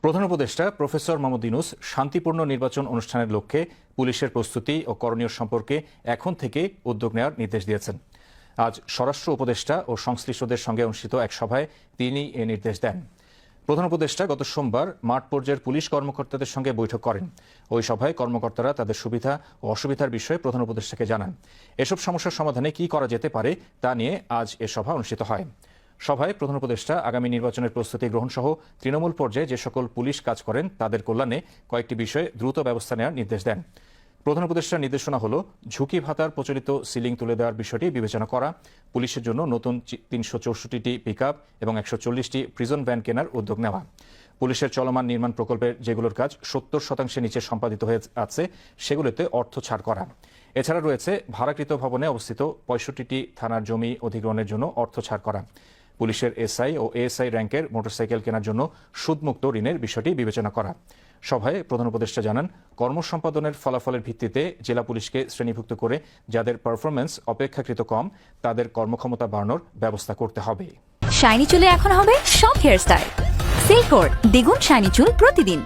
প্রধান উপদেষ্টা প্রফেসর মোহাম্মদ ইউনূস শান্তিপূর্ণ নির্বাচন অনুষ্ঠানের লক্ষ্যে পুলিশের প্রস্তুতি ও করণীয় সম্পর্কে এখন থেকে উদ্যোগ নেওয়ার নির্দেশ দিয়েছেন। আজ স্বরাষ্ট্র উপদেষ্টা ও সংশ্লিষ্টদের সঙ্গে অনুষ্ঠিত এক সভায় তিনি এ নির্দেশ দেন। প্রধান উপদেষ্টা গত সোমবার মাঠ পর্যায়ের পুলিশ কর্মকর্তাদের সঙ্গে বৈঠক করেন। ওই সভায় কর্মকর্তারা তাদের সুবিধা ও অসুবিধার বিষয়ে প্রধান উপদেষ্টাকে জানান। এসব সমস্যার সমাধানে কি করা যেতে পারে তা নিয়ে আজ এ সভা অনুষ্ঠিত হয়। সভায় প্রধান উপদেষ্টা আগামী নির্বাচনের প্রস্তুতি গ্রহণ সহ তৃণমূল পর্যায়ে যে সকল পুলিশ কাজ করেন তাদের কল্যাণে কয়েকটি বিষয়ে দ্রুত ব্যবস্থা নেওয়ার নির্দেশ দেন। প্রধান উপদেষ্টার নির্দেশনা হল ঝুঁকি ভাতার প্রচলিত সিলিং তুলে দেওয়ার বিষয়টি বিবেচনা করা, পুলিশের জন্য নতুন ৩৬৪টি পিকআপ এবং ১৪০টি প্রিজন ভ্যান কেনার উদ্যোগ নেওয়া, পুলিশের চলমান নির্মাণ প্রকল্পের যেগুলোর কাজ ৭০% নিচে সম্পাদিত হয়ে আছে সেগুলোতে অর্থ ছাড় করা। এছাড়া রয়েছে ভাড়াকৃত ভবনে অবস্থিত ৬৫টি থানার জমি অধিগ্রহণের জন্য অর্থ ছাড় করা, পুলিশের এসআই ও এএসআই র্যাঙ্কের মোটরসাইকেল কেনার জন্য সুদমুক্ত ঋণের বিষয়টি বিবেচনা করা। সভায় প্রধান উপদেষ্টা জানান, কর্মসম্পাদনের ফলাফলের ভিত্তিতে জেলা পুলিশকে শ্রেণীভুক্ত করে যাদের পারফরমেন্স অপেক্ষাকৃত কম তাদের কর্মক্ষমতা বাড়ানোর ব্যবস্থা করতে হবে। শাইনি চুলে এখন হবে সব হেয়ার স্টাইল। সিল্কোর দ্বিগুণ শাইনি চুল প্রতিদিন।